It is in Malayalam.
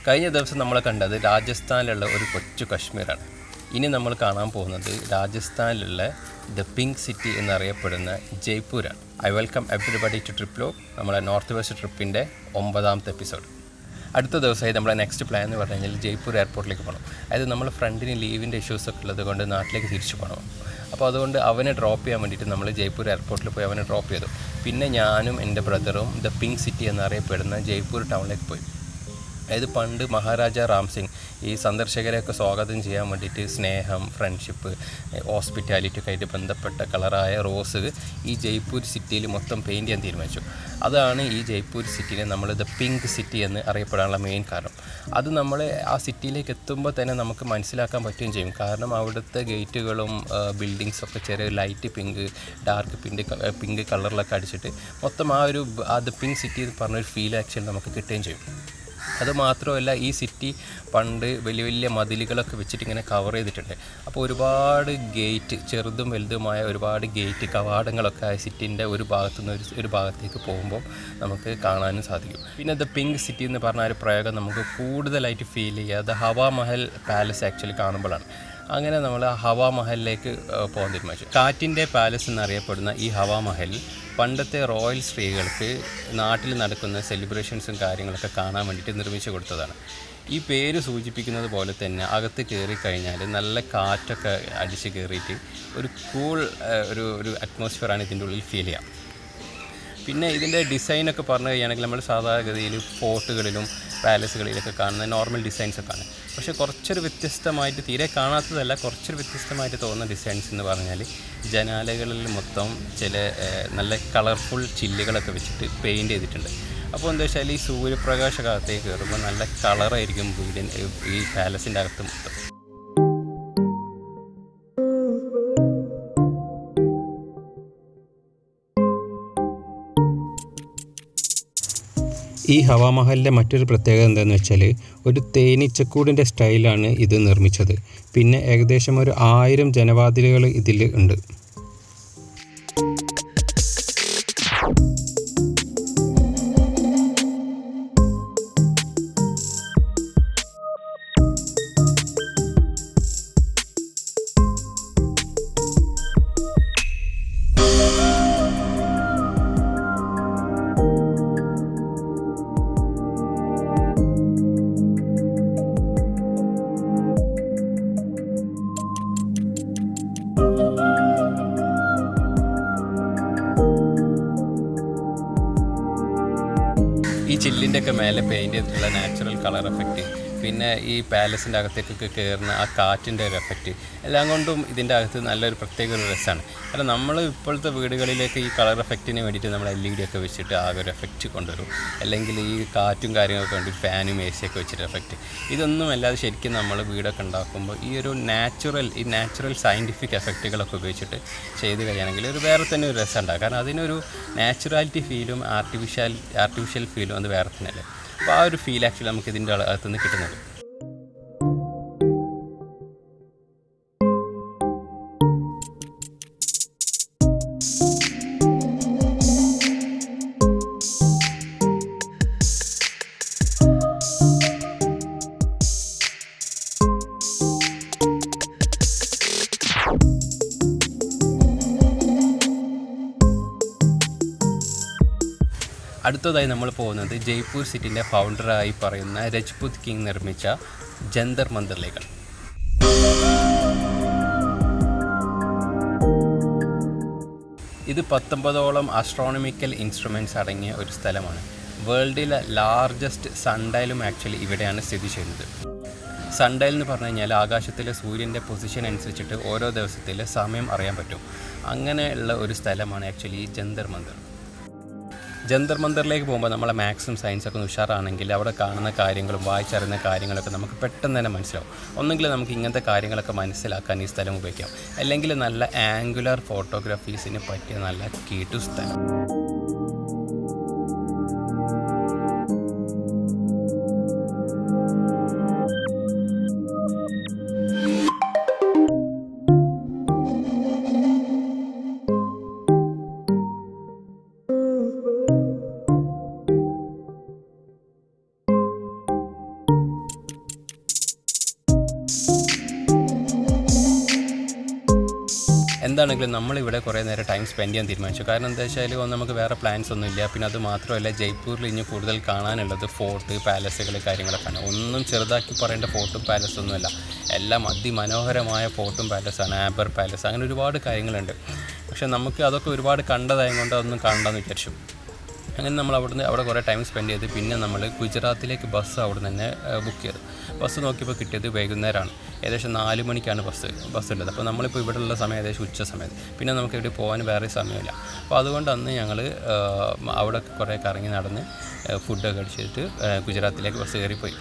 കഴിഞ്ഞ ദിവസം നമ്മൾ കണ്ടത് രാജസ്ഥാനിലുള്ള ഒരു കൊച്ചു കശ്മീരാണ്. ഇനി നമ്മൾ കാണാൻ പോകുന്നത് രാജസ്ഥാനിലുള്ള ദ പിങ്ക് സിറ്റി എന്നറിയപ്പെടുന്ന ജയ്പൂരാണ്. I welcome everybody to trip log, നമ്മളെ നോർത്ത് വെസ്റ്റ് ട്രിപ്പിൻ്റെ 9ാമത്തെ എപ്പിസോഡ്. അടുത്ത ദിവസമായി നമ്മളെ നെക്സ്റ്റ് പ്ലാൻ എന്ന് പറഞ്ഞു കഴിഞ്ഞാൽ ജയ്പൂർ എയർപോർട്ടിലേക്ക് പോകണം. അതായത് നമ്മൾ ഫ്രണ്ടിന് ലീവിൻ്റെ ഇഷ്യൂസൊക്കെ ഉള്ളത് കൊണ്ട് നാട്ടിലേക്ക് തിരിച്ചു പോകണം. അപ്പോൾ അതുകൊണ്ട് അവനെ ഡ്രോപ്പ് ചെയ്യാൻ വേണ്ടിയിട്ട് നമ്മൾ ജയ്പൂർ എയർപോർട്ടിൽ പോയി അവനെ ഡ്രോപ്പ് ചെയ്തു. പിന്നെ ഞാനും എൻ്റെ ബ്രദറും ദ പിങ്ക് സിറ്റി എന്നറിയപ്പെടുന്ന ജയ്പൂർ ടൗണിലേക്ക് പോയി. അതായത് പണ്ട് മഹാരാജ റാം സിംഗ് ഈ സന്ദർശകരെയൊക്കെ സ്വാഗതം ചെയ്യാൻ വേണ്ടിയിട്ട് സ്നേഹം, ഫ്രണ്ട്ഷിപ്പ്, ഹോസ്പിറ്റാലിറ്റി ഒക്കെ ആയിട്ട് ബന്ധപ്പെട്ട കളറായ റോസ് ഈ ജയ്പൂർ സിറ്റിയിൽ മൊത്തം പെയിൻറ്റ് ചെയ്യാൻ തീരുമാനിച്ചു. അതാണ് ഈ ജയ്പൂർ സിറ്റിനെ നമ്മൾ ദ പിങ്ക് സിറ്റി എന്ന് അറിയപ്പെടാനുള്ള മെയിൻ കാരണം. അത് നമ്മൾ ആ സിറ്റിയിലേക്ക് എത്തുമ്പോൾ തന്നെ നമുക്ക് മനസ്സിലാക്കാൻ പറ്റുകയും ചെയ്യും. കാരണം അവിടുത്തെ ഗേറ്റുകളും ബിൽഡിങ്സൊക്കെ ചെറിയ ലൈറ്റ് പിങ്ക്, ഡാർക്ക് പിങ്ക് കളറിലൊക്കെ അടിച്ചിട്ട് മൊത്തം ആ ദ പിങ്ക് സിറ്റി എന്ന് പറഞ്ഞൊരു ഫീൽ ആക്ച്വലി നമുക്ക് കിട്ടുകയും ചെയ്യും. അതുമാത്രമല്ല, ഈ സിറ്റി പണ്ട് വലിയ വലിയ മതിലുകളൊക്കെ വെച്ചിട്ട് ഇങ്ങനെ കവർ ചെയ്തിട്ടുണ്ട്. അപ്പോൾ ഒരുപാട് ഗേറ്റ്, ചെറുതും വലുതുമായ ഒരുപാട് ഗേറ്റ് കവാടങ്ങളൊക്കെ ആ സിറ്റിൻ്റെ ഒരു ഭാഗത്തുനിന്ന് ഒരു ഭാഗത്തേക്ക് പോകുമ്പോൾ നമുക്ക് കാണാനും സാധിക്കും. പിന്നെ ദ പിങ്ക് സിറ്റി എന്ന് പറഞ്ഞ ഒരു പ്രയോഗം നമുക്ക് കൂടുതലായിട്ട് ഫീൽ ചെയ്യുക the Hawa Mahal palace actually കാണുമ്പോഴാണ്. അങ്ങനെ നമ്മൾ ഹവാ മഹലിലേക്ക് പോകാൻ തീരുമാനിച്ചു. കാറ്റിൻ്റെ പാലസ് എന്നറിയപ്പെടുന്ന ഈ ഹവാ മഹൽ പണ്ടത്തെ റോയൽ സ്ത്രീകൾക്ക് നാട്ടിൽ നടക്കുന്ന സെലിബ്രേഷൻസും കാര്യങ്ങളൊക്കെ കാണാൻ വേണ്ടിയിട്ട് നിർമ്മിച്ചു കൊടുത്തതാണ്. ഈ പേര് സൂചിപ്പിക്കുന്നത് പോലെ തന്നെ അകത്ത് കയറിക്കഴിഞ്ഞാൽ നല്ല കാറ്റൊക്കെ അടിച്ച് കയറിയിട്ട് ഒരു കൂൾ ഒരു അറ്റ്മോസ്ഫിയറാണ് ഇതിൻ്റെ ഉള്ളിൽ ഫീൽ ചെയ്യുക. പിന്നെ ഇതിൻ്റെ ഡിസൈനൊക്കെ പറഞ്ഞു കഴിയുകയാണെങ്കിൽ നമ്മൾ സാധാരണഗതിയിൽ ഫോർട്ടുകളിലും പാലസുകളിലൊക്കെ കാണുന്ന നോർമൽ ഡിസൈൻസൊക്കെയാണ്. പക്ഷേ കുറച്ചൊരു വ്യത്യസ്തമായിട്ട്, തീരെ കാണാത്തതല്ല, കുറച്ചൊരു വ്യത്യസ്തമായിട്ട് തോന്നുന്ന ഡിസൈൻസ് എന്ന് പറഞ്ഞാൽ ജനാലകളിൽ മൊത്തം ചില നല്ല കളർഫുൾ ചില്ലുകളൊക്കെ വെച്ചിട്ട് പെയിൻറ്റ് ചെയ്തിട്ടുണ്ട്. അപ്പോൾ എന്താ വെച്ചാൽ ഈ സൂര്യപ്രകാശകത്തേക്ക് കയറുമ്പോൾ നല്ല കളറായിരിക്കും ഈ പാലസിൻ്റെ അകത്ത് മൊത്തം. ഈ ഹവാമഹലിൻ്റെ മറ്റൊരു പ്രത്യേകത എന്താണെന്ന് വെച്ചാൽ ഒരു തേനീച്ചക്കൂടിൻ്റെ സ്റ്റൈലാണ് ഇത് നിർമ്മിച്ചത്. പിന്നെ ഏകദേശം ഒരു 1000 ജനവാതിലുകൾ ഇതിൽ ഉണ്ട്. ഈ ചില്ലിൻ്റെയൊക്കെ മേലെ പെയിൻറ്റ് ചെയ്തിട്ടുള്ള നാച്ചുറൽ കളർ എഫക്റ്റ്, പിന്നെ ഈ പാലസിൻ്റെ അകത്തേക്കൊക്കെ കയറുന്ന ആ കാറ്റിൻ്റെ ഒരു എഫക്റ്റ്, എല്ലാം കൊണ്ടും ഇതിൻ്റെ അകത്ത് നല്ലൊരു പ്രത്യേക ഒരു രസമാണ്. കാരണം നമ്മൾ ഇപ്പോഴത്തെ വീടുകളിലേക്ക് ഈ കളർ എഫക്റ്റിന് വേണ്ടിയിട്ട് നമ്മൾ LED ഒക്കെ വെച്ചിട്ട് ആകെ ഒരു എഫക്റ്റ് കൊണ്ടുവരും. അല്ലെങ്കിൽ ഈ കാറ്റും കാര്യങ്ങളൊക്കെ വേണ്ടി ഫാനും AC ഒക്കെ വെച്ചിട്ട് എഫക്റ്റ്. ഇതൊന്നും അല്ലാതെ ശരിക്കും നമ്മൾ വീടൊക്കെ ഉണ്ടാക്കുമ്പോൾ ഈ ഒരു നാച്ചുറൽ സയൻറ്റിഫിക് എഫക്റ്റുകളൊക്കെ ഉപയോഗിച്ചിട്ട് ചെയ്ത് കഴിയുകയാണെങ്കിൽ ഒരു വേറെ തന്നെ ഒരു രസം ഉണ്ടാകും. കാരണം അതിനൊരു നാച്ചുറാലിറ്റി ഫീലും ആർട്ടിഫിഷ്യൽ ഫീലും അത് വേറെ തന്നെയല്ലേ. അപ്പോൾ ആ ഒരു ഫീൽ ആക്ച്വലി നമുക്ക് ഇതിൻ്റെ അകത്തുനിന്ന് കിട്ടുന്നത്. അടുത്തതായി നമ്മൾ പോകുന്നത് ജയ്പൂർ സിറ്റിൻ്റെ ഫൗണ്ടറായി പറയുന്ന രജ്പുത് കിങ് നിർമ്മിച്ച ജന്തർ മന്ദിറിലേക്കാണ്. ഇത് 19ഓളം ആസ്ട്രോണമിക്കൽ ഇൻസ്ട്രുമെൻറ്റ്സ് അടങ്ങിയ ഒരു സ്ഥലമാണ്. വേൾഡിലെ ലാർജസ്റ്റ് സൺഡയലും ആക്ച്വലി ഇവിടെയാണ് സ്ഥിതി ചെയ്യുന്നത്. സൺഡയൽ എന്ന് പറഞ്ഞു കഴിഞ്ഞാൽ ആകാശത്തിലെ സൂര്യൻ്റെ പൊസിഷൻ അനുസരിച്ചിട്ട് ഓരോ ദിവസത്തിലെ സമയം അറിയാൻ പറ്റും. അങ്ങനെയുള്ള ഒരു സ്ഥലമാണ് ആക്ച്വലി ഈ ജന്തർ മന്ദിർ. ജന്തർ മന്ദിറിലേക്ക് പോകുമ്പോൾ നമ്മളെ മാത്സും സയൻസൊക്കെ ഉഷാറാണെങ്കിൽ അവിടെ കാണുന്ന കാര്യങ്ങളും വായിച്ചറിയുന്ന കാര്യങ്ങളൊക്കെ നമുക്ക് പെട്ടെന്ന് തന്നെ മനസ്സിലാവും. ഒന്നെങ്കിൽ നമുക്ക് ഇങ്ങനത്തെ കാര്യങ്ങളൊക്കെ മനസ്സിലാക്കാൻ ഈ സ്ഥലം ഉപയോഗിക്കാം, അല്ലെങ്കിൽ നല്ല ആംഗുലർ ഫോട്ടോഗ്രാഫീസിന് പറ്റിയ നല്ല കീട്ടു സ്ഥലം. എന്താണെങ്കിലും നമ്മളിവിടെ കുറേ നേരം ടൈം സ്പെൻഡ് ചെയ്യാൻ തീരുമാനിച്ചു. കാരണം എന്താ വെച്ചാൽ നമുക്ക് വേറെ പ്ലാൻസ് ഒന്നും ഇല്ല. പിന്നെ അത് മാത്രമല്ല, ജയ്പൂരിൽ ഇനി കൂടുതൽ കാണാനുള്ളത് ഫോർട്ട്, പാലസുകൾ, കാര്യങ്ങളൊക്കെയാണ്. ഒന്നും ചെറുതാക്കി പറയേണ്ട ഫോർട്ടും പാലസൊന്നുമല്ല, എല്ലാം അതിമനോഹരമായ ഫോർട്ടും പാലസാണ്. ആബർ പാലസ്, അങ്ങനെ ഒരുപാട് കാര്യങ്ങളുണ്ട്. പക്ഷേ നമുക്ക് അതൊക്കെ ഒരുപാട് കണ്ടതായതുകൊണ്ട് അതൊന്നും കാണണ്ടെന്ന് വിചാരിച്ചു. അങ്ങനെ നമ്മൾ അവിടെ കുറേ ടൈം സ്പെൻഡ് ചെയ്ത് പിന്നെ നമ്മൾ ഗുജറാത്തിലേക്ക് ബസ് അവിടെ തന്നെ ബുക്ക് ചെയ്തു. ബസ് നോക്കിയപ്പോൾ കിട്ടിയത് വൈകുന്നേരമാണ്. ഏകദേശം 4 മണിക്കാണ് ബസ് ഉള്ളത്. അപ്പോൾ നമ്മളിപ്പോൾ ഇവിടെയുള്ള സമയം ഏകദേശം ഉച്ച സമയത്ത്. പിന്നെ നമുക്ക് ഇവിടെ പോകാൻ വേറെ സമയമില്ല. അപ്പോൾ അതുകൊണ്ട് അന്ന് ഞങ്ങൾ അവിടെ കുറേ കറങ്ങി നടന്ന് ഫുഡൊക്കെ അടിച്ചിട്ട് ഗുജറാത്തിലേക്ക് ബസ് കയറിപ്പോയി.